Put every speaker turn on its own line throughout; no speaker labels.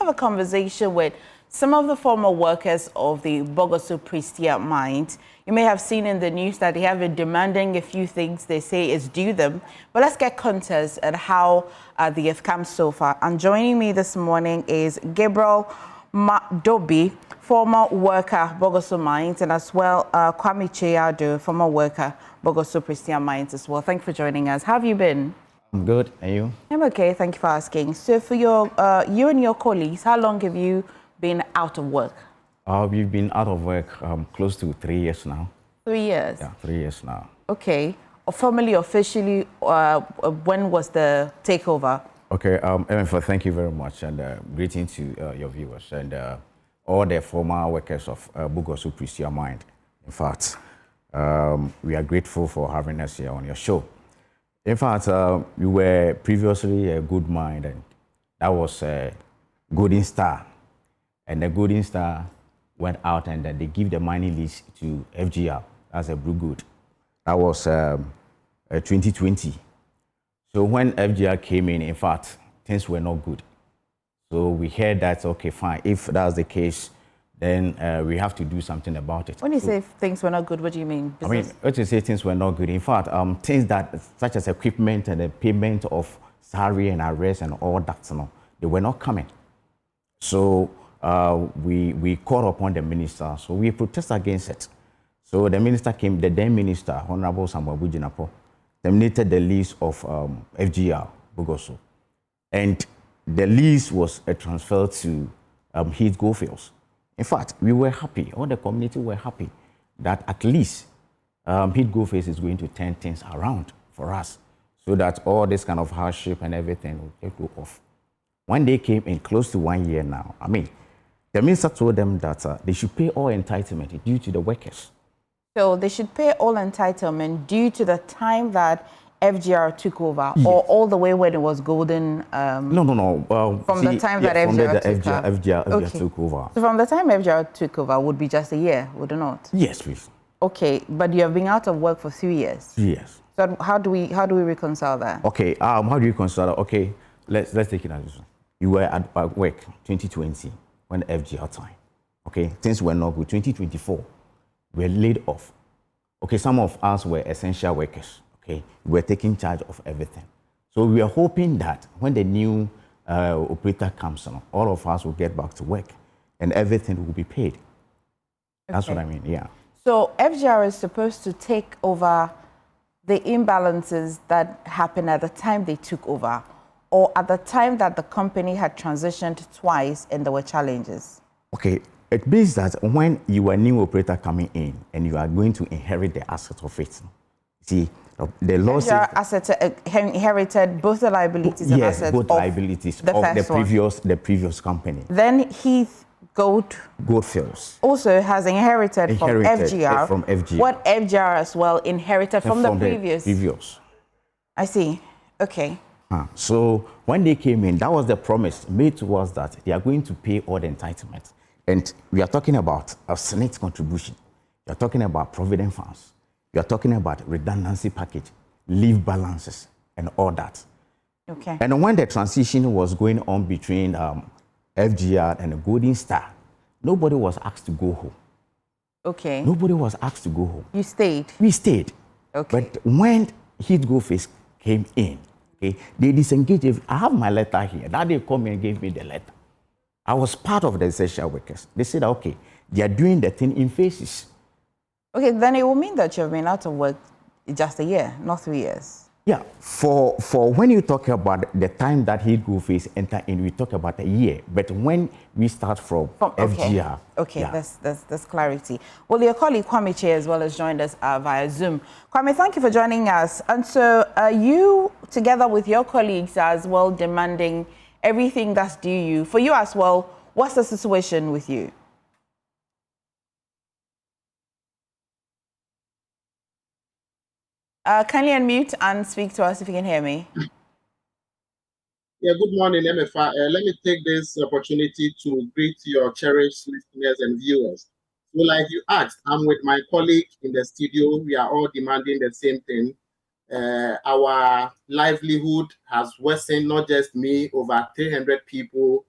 have a conversation with some of the former workers of the Bogoso-Prestea Mine. You may have seen in the news that they have been demanding a few things they say is due them. But let's get context at how they have come so far. And joining me this morning is Gabriel Dobi, former worker, Bogoso Mines, and as well Kwame Cheyado, former worker, Bogoso-Prestea Mines as well. Thank you for joining us. How have you been?
I'm good. And you?
I'm okay. Thank you for asking. So for your, you and your colleagues, how long have you been out of work?
We've been out of work close to 3 years now.
3 years?
Yeah, 3 years now.
Okay. Formally, officially, when was the takeover?
Okay, thank you very much, and greetings to your viewers and all the former workers of Bogoso-Prestea Mine. In fact, we are grateful for having us here on your show. In fact, we were previously a good mine, and that was Golden Star. And the Golden Star went out and they give the mining lease to FGR as a blue good. That was 2020. So when FGR came in fact, things were not good. So we heard that, okay, fine, if that's the case, then we have to do something about it.
When you say things were not good, what do you mean?
I mean, when you say things were not good, in fact, things that, such as equipment and the payment of salary and arrears and all that, you know, they were not coming. So we called upon the minister, so we protested against it. So the minister came, the then minister, Honorable Samuel Bujinapo, terminated the lease of FGR, Bogoso. And the lease was transferred to Health Goldfields. In fact, we were happy, all the community were happy that at least Health Goldfields is going to turn things around for us so that all this kind of hardship and everything will go off. When they came in close to 1 year now, I mean, the minister told them that they should pay all entitlement due to the workers.
So they should pay all entitlement due to the time that FGR took over,
yes,
or all the way when it was golden?
No.
From the time that
FGR took over.
So from the time FGR took over would be just a year, would it not?
Yes, please.
Okay, but you have been out of work for 3 years.
3 years.
So how do we reconcile that?
Okay, how do you reconcile that? Okay, let's take it as this one. You were at work 2020 when FGR time. Okay, things were not good. 2024, we were laid off. Okay, some of us were essential workers. Okay, we were taking charge of everything. So we are hoping that when the new operator comes on, all of us will get back to work and everything will be paid. Okay. That's what I mean, yeah.
So FGR is supposed to take over the imbalances that happened at the time they took over, or at the time that the company had transitioned twice and there were challenges? Okay,
it means that when you are a new operator coming in and you are going to inherit the assets of it, see, the law says
inherited both the liabilities and assets
both liabilities of the previous company.
Then Health
Goldfields
also has inherited from FGR.
From FGR.
What FGR as well inherited from the previous. I see. Okay.
So when they came in, that was the promise made to us that they are going to pay all the entitlements. And we are talking about a Senate contribution. We are talking about Provident funds. We are talking about redundancy package, leave balances, and all that.
Okay.
And when the transition was going on between FGR and the Golden Star, nobody was asked to go home.
Okay.
Nobody was asked to go home.
You stayed?
We stayed.
Okay.
But when Health Goldfields came in, okay, they disengaged. I have my letter here. That they come and gave me the letter. I was part of the essential workers. They said, okay, they are doing the thing in phases.
Okay, then it will mean that you've been out of work just a year, not 3 years.
Yeah, for when you talk about the time that Health Goldfields enter in, we talk about a year. But when we start from FGR.
Okay, yeah. That's clarity. Well, your colleague Kwame Che as well has joined us via Zoom. Kwame, thank you for joining us. And so you, together with your colleagues, are as well demanding everything that's due you. For you as well, what's the situation with you? Kindly unmute and speak to us if you can hear me.
Yeah, good morning, MFR. Let me take this opportunity to greet your cherished listeners and viewers. So like you asked, I'm with my colleague in the studio. We are all demanding the same thing. Our livelihood has worsened, not just me, over 300 people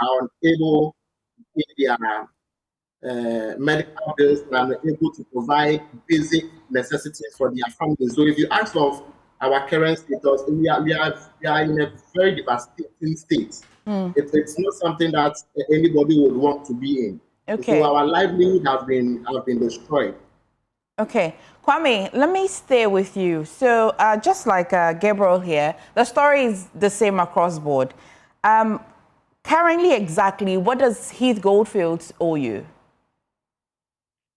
are unable to pay their medical bills and are able to provide basic necessities for their families. So if you ask of our current status, we are in a very devastating state. It's not something that anybody would want to be in.
Okay.
So our livelihood have been destroyed.
Okay, Kwame, let me stay with you. So just like Gabriel here, the story is the same across board. Currently, exactly, what does Health Goldfields owe you?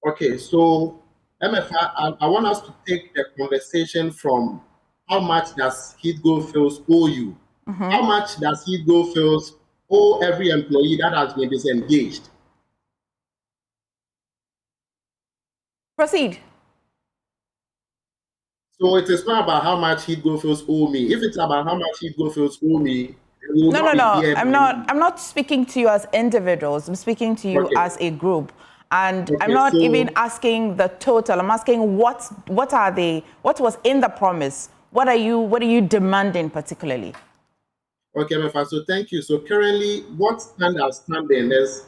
Okay, so MFR, I want us to take the conversation from how much does Health Goldfields owe you? How much does Health Goldfields owe every employee that has been disengaged?
Proceed.
So it is not about how much Health Goldfields owe me. If it's about how much Health Goldfields owe me,
No. I'm not speaking to you as individuals. I'm speaking to you as a group. And I'm not even asking the total. I'm asking what was in the promise? What are you demanding particularly?
Okay, Mefa, so thank you. So currently, what stands outstanding is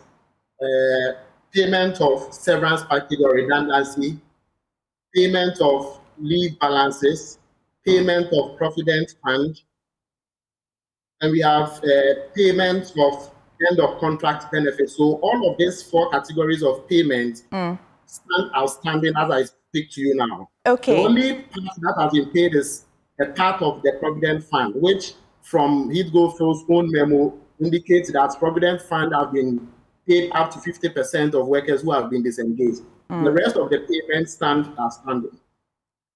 payment of severance package or redundancy, payment of leave balances, payment of Provident fund, and we have payment of end of contract benefits. So all of these 4 categories of payments stand outstanding as I speak to you now.
Okay.
The only part that has been paid is a part of the Provident fund, which from Health Goldfields' own memo indicates that Provident fund have been paid up to 50% of workers who have been disengaged. The rest of the payments stand outstanding.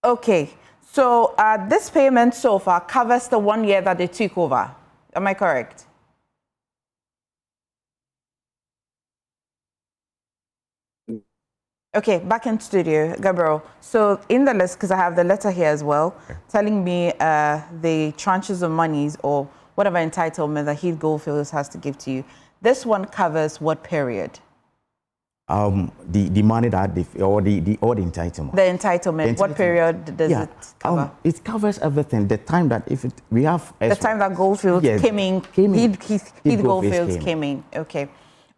Okay, so this payment so far covers the 1 year that they took over. Am I correct? Okay, back in studio, Gabriel. So in the list, because I have the letter here as well, telling me the tranches of monies or whatever entitlement that Health Goldfields has to give to you. This one covers what period?
The money that the entitlement.
The entitlement. What period does it cover?
It covers everything. The time that we have
the time that Goldfields came in. Health Goldfields came in. Okay.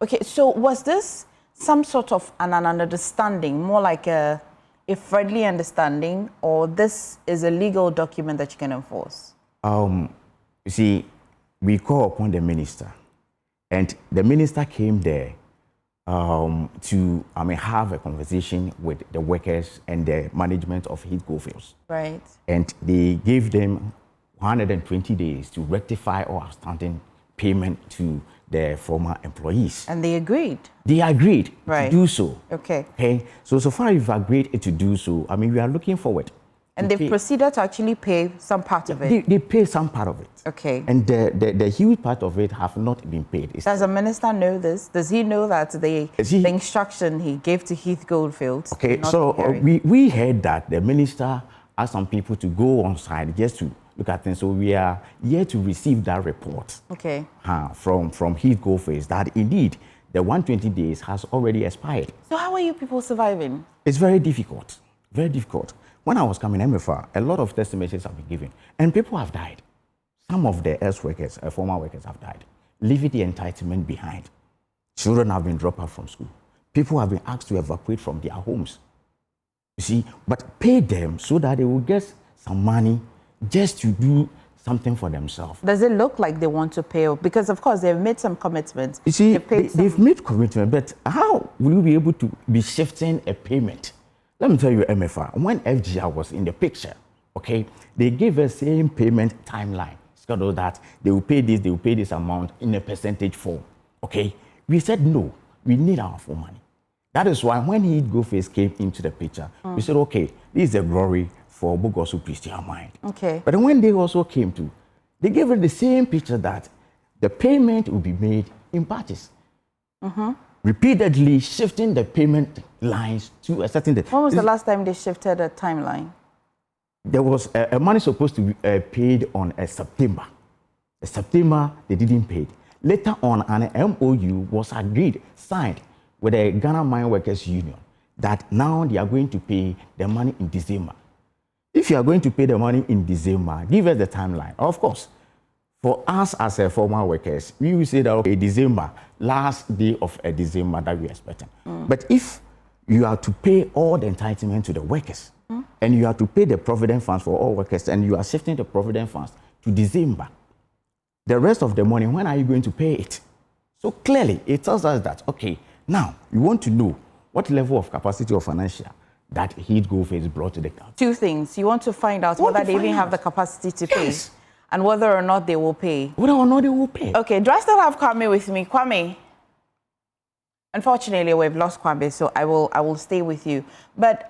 Okay. So was this some sort of an understanding, more like a friendly understanding, or this is a legal document that you can enforce?
You see, we call upon the minister, and the minister came there to have a conversation with the workers and the management of Health Goldfields.
Right.
And they gave them 120 days to rectify all outstanding payment to the former employees.
And they agreed?
They agreed to do so.
Okay.
Okay. So far you've agreed to do so, we are looking forward.
And they've proceeded to actually pay some part of it?
They pay some part of it.
Okay.
And the huge part of it have not been paid.
Does the minister know this? Does he know that the instruction he gave to Health Goldfields?
Okay, so we heard that the minister asked some people to go on site just to look at things. So we are yet to receive that report from Health Goldfields that indeed the 120 days has already expired.
So how are you people surviving?
It's very difficult, very difficult. When I was coming MFR, a lot of testimonies have been given, and people have died. Some of the ex-workers, former workers have died, leaving the entitlement behind. Children have been dropped out from school. People have been asked to evacuate from their homes. You see, but pay them so that they will get some money just to do something for themselves.
Does it look like they want to pay? Because, of course, they've made some commitments.
You see, they've made commitment, but how will you be able to be shifting a payment? Let me tell you, MFR, when FGR was in the picture, okay, they gave us same payment timeline. Schedule that they will pay this amount in a percentage form, okay? We said, no, we need our full money. That is why when Health Goldfields came into the picture, we said, okay, this is a glory for Bogoso-Prestea Mine.
Okay.
But when they also came to, they gave us the same picture that the payment will be made in batches. Repeatedly shifting the payment lines to a certain day.
When was the last time they shifted a timeline?
There was a money supposed to be paid on September. September, they didn't pay it. Later on, an MOU was agreed, signed with the Ghana Mine Workers Union that now they are going to pay the money in December. If you are going to pay the money in December, give us the timeline. Of course, For us as a former workers, we will say that, okay, December, last day of a December that we are expecting. But if you are to pay all the entitlement to the workers, and you have to pay the Provident funds for all workers, and you are shifting the Provident funds to December, the rest of the money, when are you going to pay it? So clearly, it tells us that, okay, now you want to know what level of capacity or financial that Health Goldfields brought to the company.
Two things. You want to find out whether they even have the capacity to pay, and whether or not they will pay.
Whether or not they will pay.
Okay, do I still have Kwame with me? Kwame? Unfortunately, we've lost Kwame, so I will stay with you. But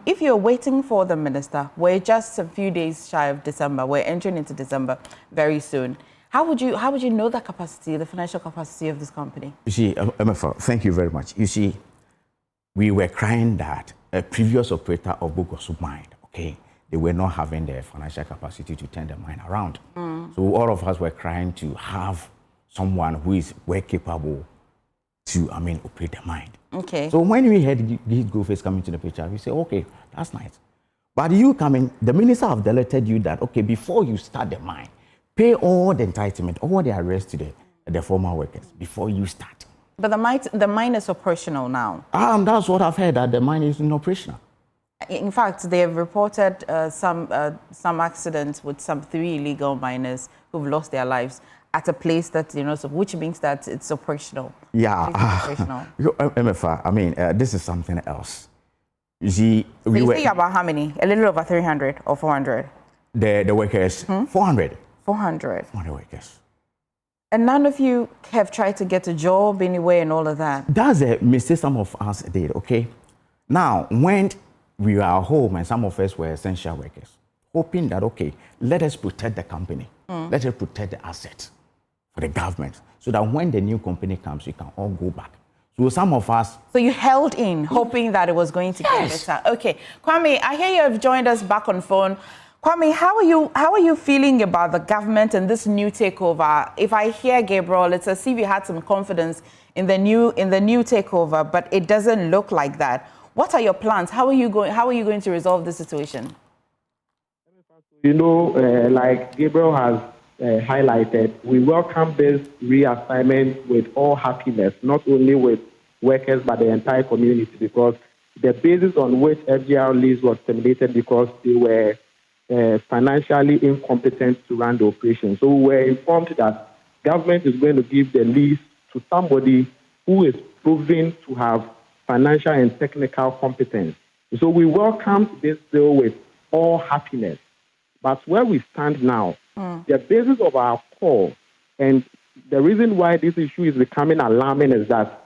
if you're waiting for the minister, we're just a few days shy of December. We're entering into December very soon. How would you know the capacity, the financial capacity of this company?
You see, MFR, thank you very much. You see, we were crying that a previous operator of Bogoso Mine, okay, they were not having the financial capacity to turn the mine around. So all of us were crying to have someone who is well capable to, operate the mine.
Okay.
So when we had these Goldfields coming to the picture, we say, okay, that's nice. But you coming, the minister have deleted you that, okay, before you start the mine, pay all the entitlement, all the arrears to the former workers before you start.
But the mine is operational now.
That's what I've heard, that the mine is operational.
In fact, they have reported some accidents with some 3 illegal miners who've lost their lives at a place that, so which means that it's operational.
Yeah.
It's operational.
MFR, this is something else. You see,
so you think about how many? A little over 300 or 400?
The workers, 400.
400.
400 workers.
And none of you have tried to get a job anywhere and all of that?
That's a mistake some of us did, okay? Now, when we were at home and some of us were essential workers, hoping that, okay, let us protect the company. Let us protect the assets for the government, so that when the new company comes, we can all go back. So some of us...
So you held in, hoping that it was going to get better. Okay. Kwame, I hear you have joined us back on phone. Kwame, how are you feeling about the government and this new takeover? If I hear Gabriel, it's as if you had some confidence in the new takeover, but it doesn't look like that. What are your plans? How are you going to resolve the situation?
Like Gabriel has highlighted, we welcome this reassignment with all happiness, not only with workers but the entire community, because the basis on which FGR lease was terminated because they were financially incompetent to run the operation. So we were informed that government is going to give the lease to somebody who is proven to have financial and technical competence. So we welcome this deal with all happiness. But where we stand now, the basis of our call and the reason why this issue is becoming alarming is that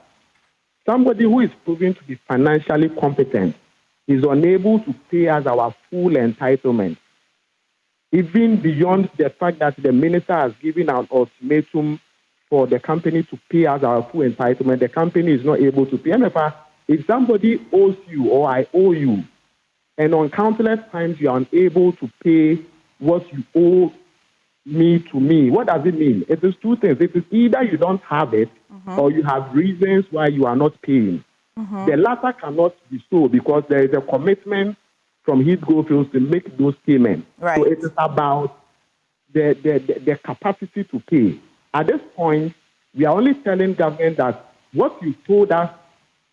somebody who is proven to be financially competent is unable to pay us our full entitlement. Even beyond the fact that the minister has given an ultimatum for the company to pay us our full entitlement, the company is not able to pay. And if somebody owes you or I owe you, and on countless times you are unable to pay what you owe me to me, what does it mean? It is two things. It is either you don't have it or you have reasons why you are not paying. The latter cannot be so because there is a commitment from Health Goldfields to make those payments.
Right.
So it is about the capacity to pay. At this point, we are only telling government that what you told us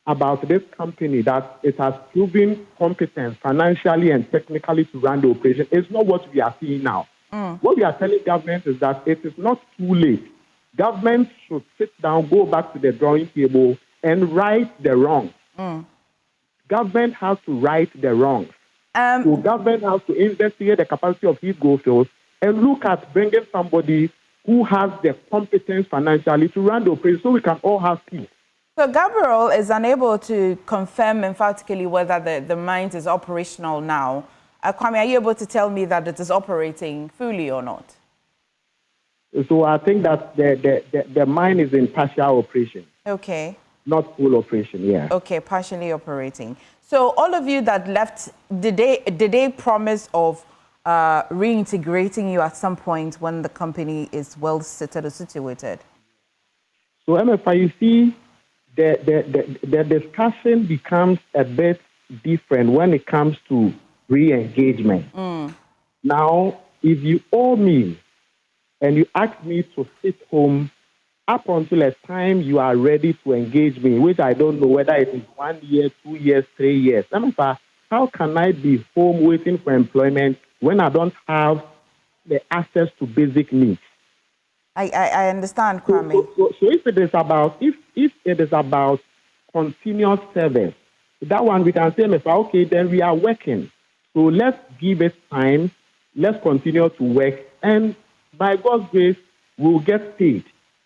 about this company, that it has proven competent financially and technically to run the operation, is not what we are seeing now. What we are telling government is that it is not too late. Government should sit down, go back to the drawing table, and right the wrongs. Government has to right the wrongs. So government has to investigate the capacity of Health Goldfields and look at bringing somebody who has the competence financially to run the operation so we can all have peace.
So Gabriel is unable to confirm emphatically whether the mine is operational now. Kwame, are you able to tell me that it is operating fully or not?
So I think that the mine is in partial operation.
Okay.
Not full operation, yeah.
Okay, partially operating. So all of you that left, did they promise of reintegrating you at some point when the company is well seated or situated?
So MFI, you see, the discussion becomes a bit different when it comes to re-engagement. Now, if you owe me and you ask me to sit home up until a time you are ready to engage me, which I don't know whether it is 1 year, 2 years, 3 years. How can I be home waiting for employment when I don't have the access to basic needs?
I understand, Kwame.
So if it is about continuous service, that one we can say, okay, then we are working. So let's give it time. Let's continue to work, and by God's grace, we'll get paid.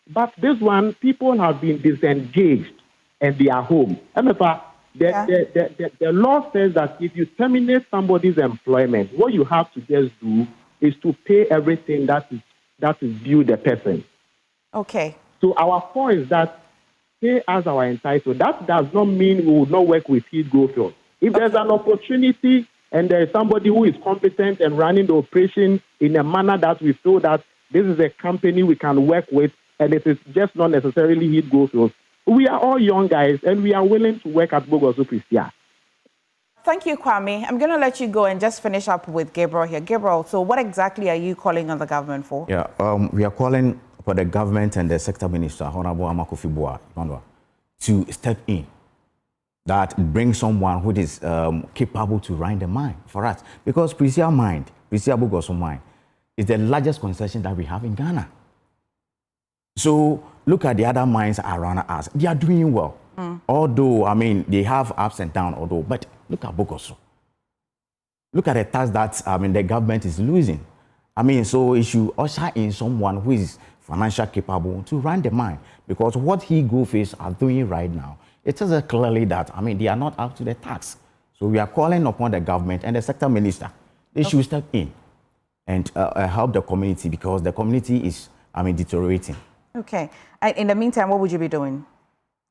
But this one, people have been disengaged and they are home. The law says that if you terminate somebody's employment, what you have to just do is to pay everything that is due the person.
Okay.
So our point is that pay as our entitlement. That does not mean we will not work with Health Goldfields. If there's an opportunity and there is somebody who is competent and running the operation in a manner that we feel that this is a company we can work with, and it is just not necessarily Health Goldfields, we are all young guys and we are willing to work at Bogoso-Prestea.
Thank you, Kwame. I'm going to let you go and just finish up with Gabriel here. Gabriel, so what exactly are you calling on the government for?
Yeah, we are calling for the government and the sector minister, Honorable Amakofi-Boa, to step in. That brings someone who is capable to run the mine for us. Because Prestea Bogoso Mine, is the largest concession that we have in Ghana. So look at the other mines around us. They are doing well. Although, I mean, they have ups and downs, but look at Bogoso. Look at the tax that, the government is losing. So it should usher in someone who is financially capable to run the mine. Because what Health Goldfields are doing right now, it tells us clearly that, they are not up to the tax. So we are calling upon the government and the sector minister. They should step in and help the community, because the community is, deteriorating.
Okay. And in the meantime, what would you be doing?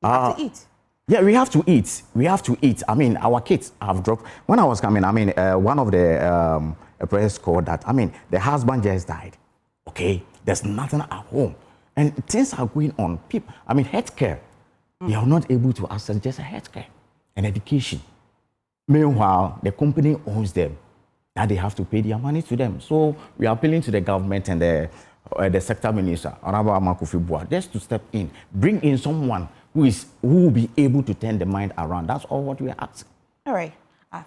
You have to eat.
Yeah, we have to eat. We have to eat. Our kids have dropped. When I was coming, one of the press called that, the husband just died. Okay, there's nothing at home. And things are going on. People, healthcare, they are not able to access just healthcare and education. Meanwhile, the company owns them. Now they have to pay their money to them. So we are appealing to the government and the sector minister, Honorable Amakofi-Boa, just to step in, bring in someone who will be able to turn the mind around. That's all what we are asking.
All right.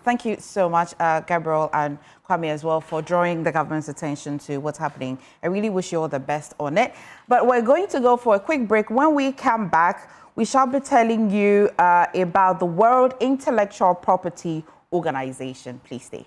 Thank you so much, Gabriel and Kwame as well, for drawing the government's attention to what's happening. I really wish you all the best on it. But we're going to go for a quick break. When we come back, we shall be telling you about the World Intellectual Property Organization. Please stay.